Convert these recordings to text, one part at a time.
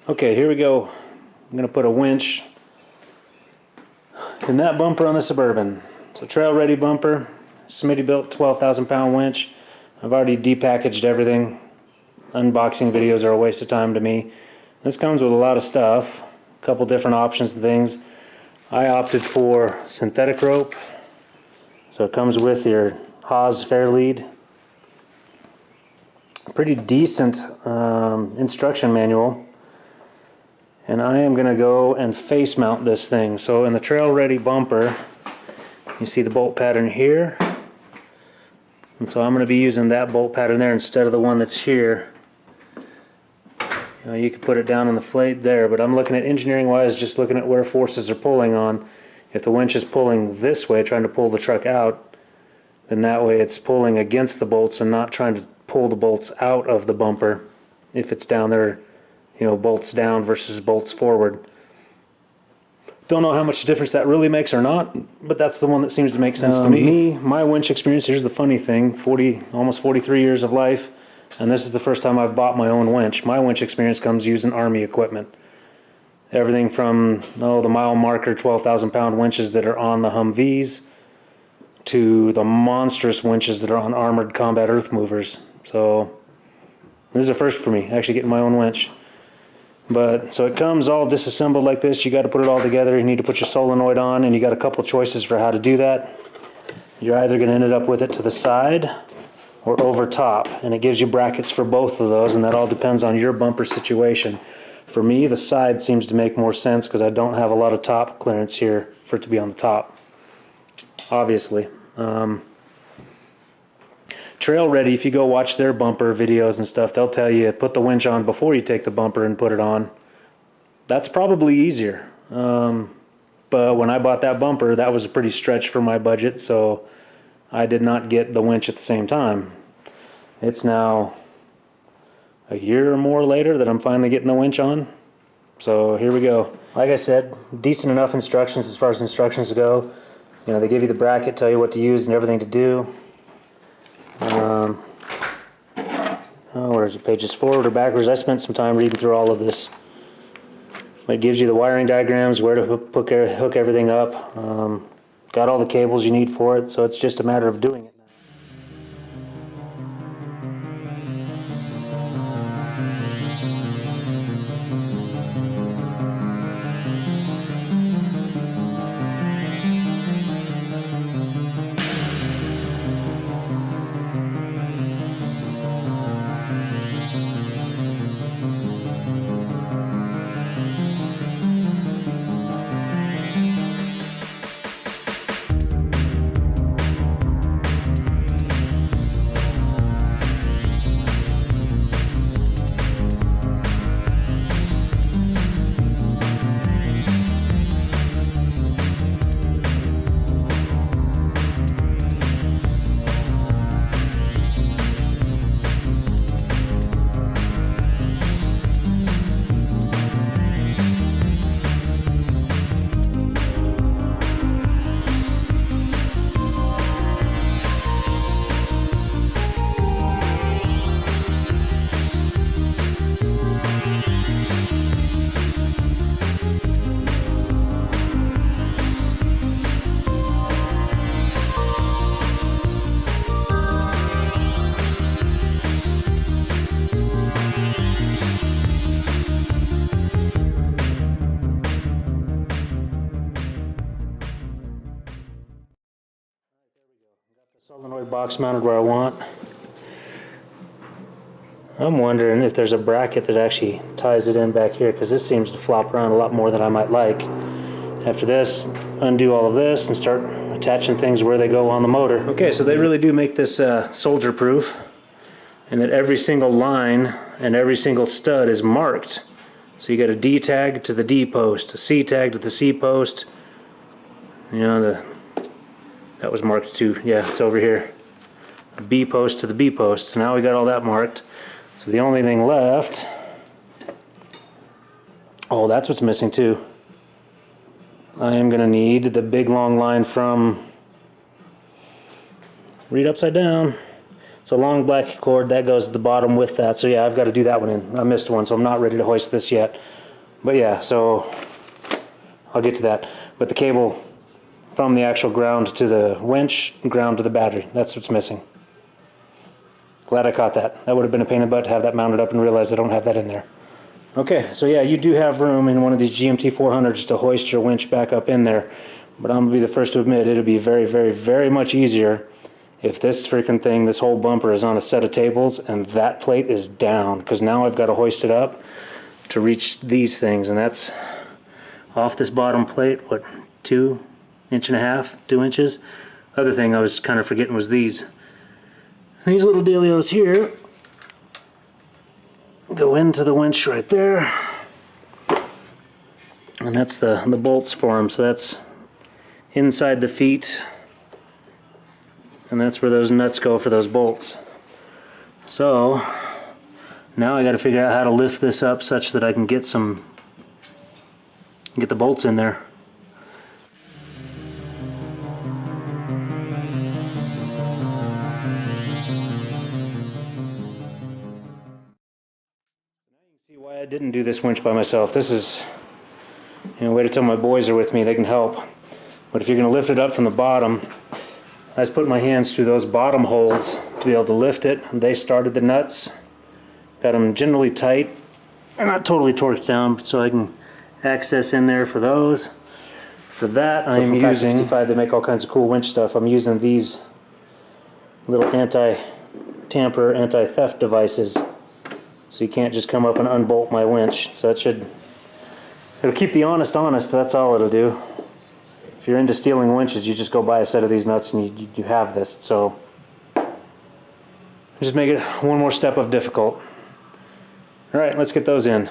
Okay, here we go. I'm going to put a winch in that bumper on the Suburban. So TrailReady Bumper, SmittyBuilt 12,000 pound winch. I've already depackaged everything. Unboxing videos are a waste of time to me. This comes with a lot of stuff, a couple different options and things. I opted for synthetic rope. So it comes with your Haas Fair Lead. Pretty decent instruction manual. And I am going to go and face mount this thing. So in the TrailReady Bumper, you see the bolt pattern here. And so I'm going to be using that bolt pattern there instead of the one that's here. You can put it down on the plate there, but I'm looking at engineering wise, just looking at where forces are pulling on. If the winch is pulling this way, trying to pull the truck out, then that way it's pulling against the bolts and not trying to pull the bolts out of the bumper. If it's down there, bolts down versus bolts forward. Don't know how much difference that really makes or not, but that's the one that seems to make sense to me. My winch experience, here's the funny thing, almost 43 years of life, and this is the first time I've bought my own winch. My winch experience comes using Army equipment. Everything from the mile marker 12,000 pound winches that are on the Humvees to the monstrous winches that are on armored combat earth movers. So this is a first for me, actually getting my own winch. So it comes all disassembled like this. You got to put it all together. You need to put your solenoid on, and you got a couple choices for how to do that. You're either going to end up with it to the side or over top, and it gives you brackets for both of those, and that all depends on your bumper situation. For me, the side seems to make more sense because I don't have a lot of top clearance here for it to be on the top, obviously. TrailReady, if you go watch their bumper videos and stuff, they'll tell you put the winch on before you take the bumper and put it on. That's probably easier. But when I bought that bumper, that was a pretty stretch for my budget, so I did not get the winch at the same time. It's now a year or more later that I'm finally getting the winch on. So here we go. Like I said, decent enough instructions as far as instructions go. They give you the bracket, tell you what to use and everything to do. Where is it? Pages forward or backwards? I spent some time reading through all of this. It gives you the wiring diagrams, where to hook everything up. Got all the cables you need for it, so it's just a matter of doing it. Solenoid box mounted where I want. I'm wondering if there's a bracket that actually ties it in back here, because this seems to flop around a lot more than I might like. After this, undo all of this and start attaching things where they go on the motor. Okay, so they really do make this soldier proof, and that every single line and every single stud is marked. So you got a D tag to the D post, a C tag to the C post. That was marked too. Yeah, it's over here. A B post to the B post. So now we got all that marked. So the only thing left, that's what's missing too. I am going to need the big long line from, read upside down, So long black cord, that goes to the bottom with that. So yeah, I've got to do that one in. I missed one, so I'm not ready to hoist this yet. But yeah, so I'll get to that. But the cable from the actual ground to the winch, ground to the battery, that's what's missing. Glad I caught that. That would have been a pain in the butt to have that mounted up and realize I don't have that in there. Okay, so yeah, you do have room in one of these GMT 400s to hoist your winch back up in there. But I'm going to be the first to admit it'll be very, very, very much easier if this freaking thing, this whole bumper is on a set of tables and that plate is down. Because now I've got to hoist it up to reach these things. And that's off this bottom plate, what, 2.5 inches, 2 inches? Other thing I was kind of forgetting was these little dealios here go into the winch right there, and that's the bolts for them. So that's inside the feet, and that's where those nuts go for those bolts. So now I got to figure out how to lift this up such that I can get the bolts in there. See why I didn't do this winch by myself. This is, wait until my boys are with me, they can help. But if you're going to lift it up from the bottom, I just put my hands through those bottom holes to be able to lift it. They started the nuts, got them generally tight, and not totally torqued down, so I can access in there for those. For that, so I'm using 55. They make all kinds of cool winch stuff. I'm using these little anti-tamper, anti-theft devices. So you can't just come up and unbolt my winch. So it'll keep the honest, that's all it'll do. If you're into stealing winches, you just go buy a set of these nuts and you have this. So just make it one more step of difficult. All right, let's get those in.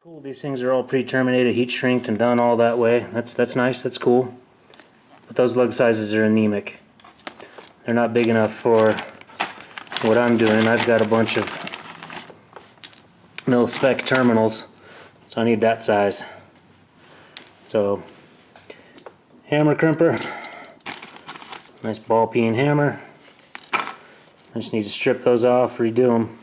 Cool, these things are all pre-terminated, heat shrinked and done all that way. That's nice, that's cool. But those lug sizes are anemic. They're not big enough for what I'm doing. I've got a bunch of mil-spec terminals, so I need that size. So, hammer crimper, nice ball peen hammer. I just need to strip those off, redo them.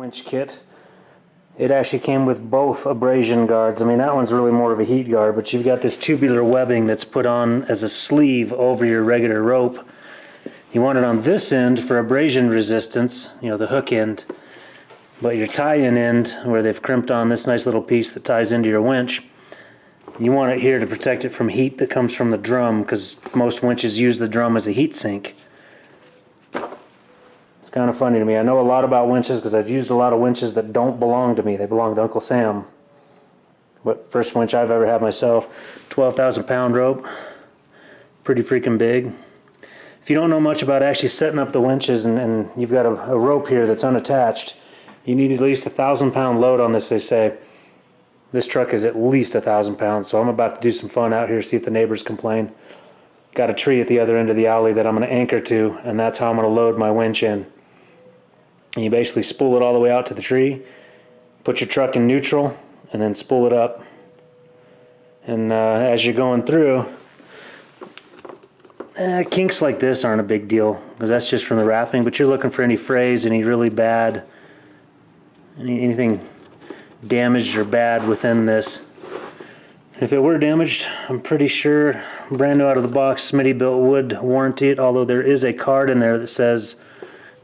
winch kit. It actually came with both abrasion guards. I mean, that one's really more of a heat guard, but you've got this tubular webbing that's put on as a sleeve over your regular rope. You want it on this end for abrasion resistance, you know, the hook end, but your tie-in end, where they've crimped on this nice little piece that ties into your winch, you want it here to protect it from heat that comes from the drum, because most winches use the drum as a heat sink. It's kind of funny to me. I know a lot about winches because I've used a lot of winches that don't belong to me. They belong to Uncle Sam. But first winch I've ever had myself, 12,000 pound rope, pretty freaking big. If you don't know much about actually setting up the winches and you've got a rope here that's unattached, you need at least 1,000 pound load on this, they say. This truck is at least 1,000 pounds, so I'm about to do some fun out here, see if the neighbors complain. Got a tree at the other end of the alley that I'm going to anchor to, and that's how I'm going to load my winch in. And you basically spool it all the way out to the tree, put your truck in neutral, and then spool it up. And as you're going through, kinks like this aren't a big deal, because that's just from the wrapping, but you're looking for any frays, any really bad, anything damaged or bad within this. If it were damaged, I'm pretty sure, brand new out of the box, SmittyBuilt would warranty it, although there is a card in there that says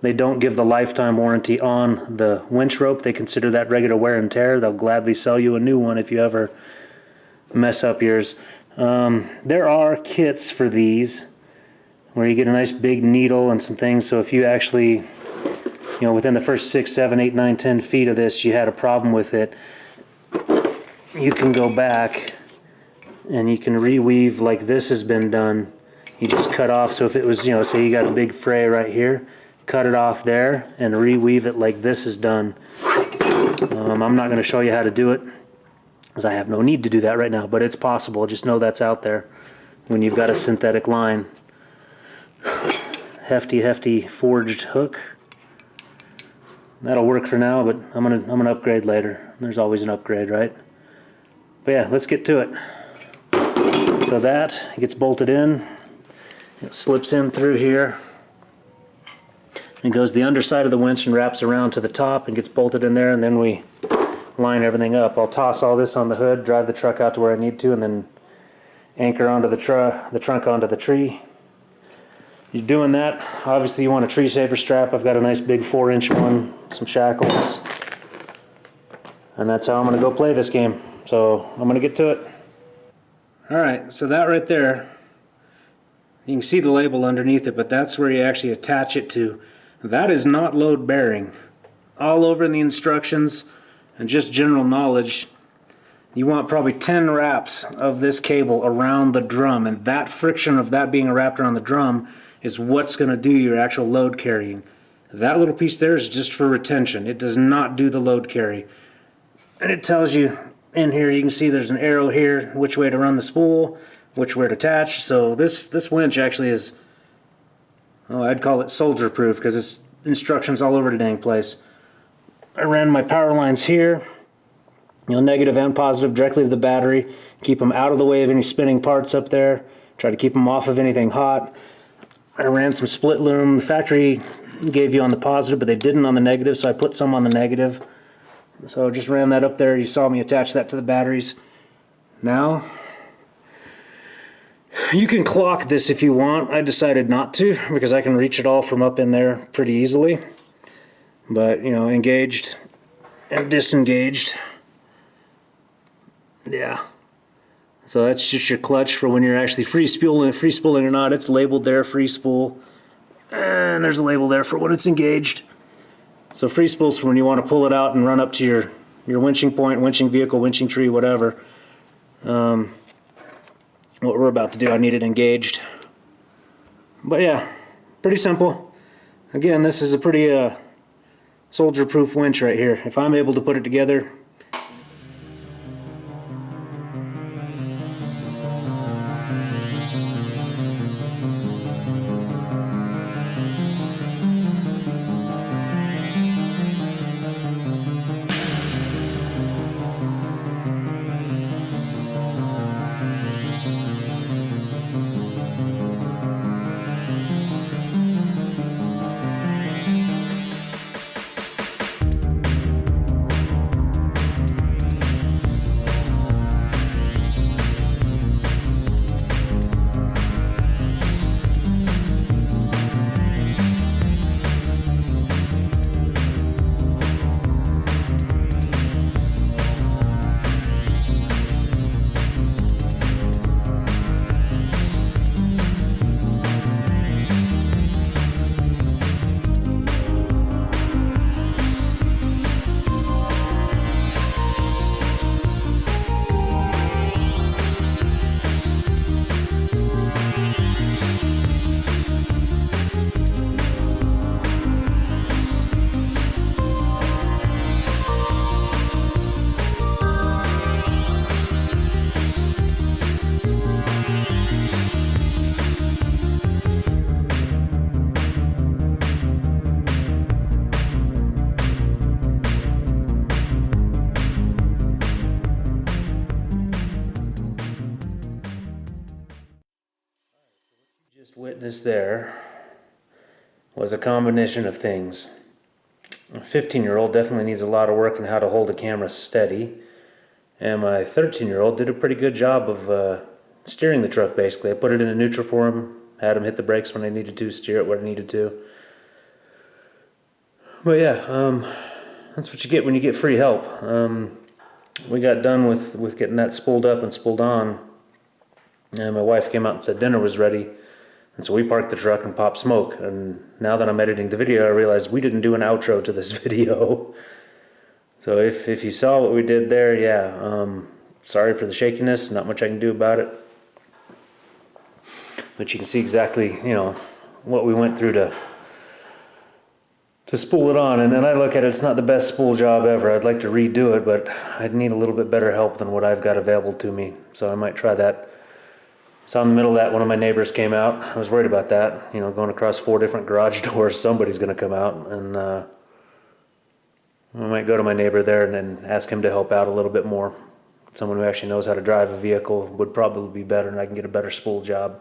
they don't give the lifetime warranty on the winch rope. They consider that regular wear and tear. They'll gladly sell you a new one if you ever mess up yours. There are kits for these where you get a nice big needle and some things, so if you actually, you know, within the first 6, 7, 8, 9, 10 feet of this you had a problem with it, you can go back and you can reweave like this has been done. You just cut off, so if it was, you know, say you got a big fray right here, cut it off there and reweave it like this is done. I'm not going to show you how to do it because I have no need to do that right now, but it's possible. Just know that's out there when you've got a synthetic line. Hefty forged hook. That'll work for now, but I'm gonna upgrade later. There's always an upgrade, right? But yeah, let's get to it. So that gets bolted in. It slips in through here. It goes the underside of the winch and wraps around to the top and gets bolted in there, and then we line everything up. I'll toss all this on the hood, drive the truck out to where I need to, and then anchor onto the trunk onto the tree. You're doing that, obviously you want a tree saver strap. I've got a nice big 4-inch one, some shackles, and that's how I'm going to go play this game. So I'm going to get to it. Alright, so that right there, you can see the label underneath it, but that's where you actually attach it to. That is not load bearing. All over in the instructions and just general knowledge, you want probably 10 wraps of this cable around the drum, and that friction of that being wrapped around the drum is what's going to do your actual load carrying. That little piece there is just for retention. It does not do the load carry. And it tells you in here, you can see there's an arrow here, which way to run the spool, which way to attach. So this winch actually is, oh, I'd call it soldier proof because it's instructions all over the dang place. I ran my power lines here, you know, negative and positive, directly to the battery. Keep them out of the way of any spinning parts up there. Try to keep them off of anything hot. I ran some split loom. The factory gave you on the positive, but they didn't on the negative, so I put some on the negative. So I just ran that up there. You saw me attach that to the batteries. Now, you can clock this if you want. I decided not to because I can reach it all from up in there pretty easily. But, you know, engaged and disengaged. Yeah. So that's just your clutch for when you're actually free spooling or not. It's labeled there, free spool. And there's a label there for when it's engaged. So free spool's for when you want to pull it out and run up to your winching point, winching vehicle, winching tree, whatever. What we're about to do, I need it engaged. But yeah, pretty simple. Again, this is a pretty soldier-proof winch right here. If I'm able to put it together, Just witnessed there was a combination of things. A 15-year-old definitely needs a lot of work in how to hold a camera steady, and my 13-year-old did a pretty good job of steering the truck. Basically, I put it in a neutral for him, had him hit the brakes when I needed to, steer it where I needed to. But yeah, that's what you get when you get free help. We got done with getting that spooled up and spooled on, and my wife came out and said dinner was ready. And so we parked the truck and popped smoke. And now that I'm editing the video, I realized we didn't do an outro to this video. So if you saw what we did there, yeah, sorry for the shakiness. Not much I can do about it. But you can see exactly, what we went through to spool it on. And I look at it, it's not the best spool job ever. I'd like to redo it, but I'd need a little bit better help than what I've got available to me. So I might try that. So in the middle of that, one of my neighbors came out. I was worried about that. Going across 4 different garage doors, somebody's going to come out. And I might go to my neighbor there and then ask him to help out a little bit more. Someone who actually knows how to drive a vehicle would probably be better, and I can get a better spool job.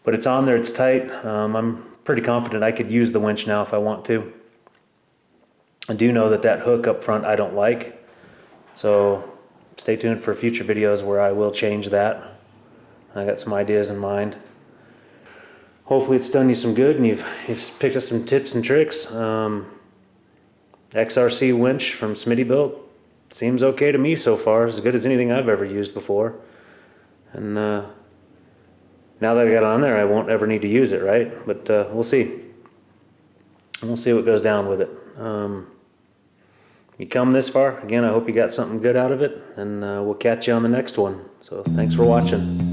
But it's on there, it's tight. I'm pretty confident I could use the winch now if I want to. I do know that hook up front I don't like. So stay tuned for future videos where I will change that. I got some ideas in mind. Hopefully it's done you some good and you've picked up some tips and tricks. XRC Winch from SmittyBuilt seems okay to me so far, as good as anything I've ever used before. And now that I got it on there, I won't ever need to use it, right? But we'll see. We'll see what goes down with it. You come this far, again, I hope you got something good out of it, and we'll catch you on the next one. So thanks for watching.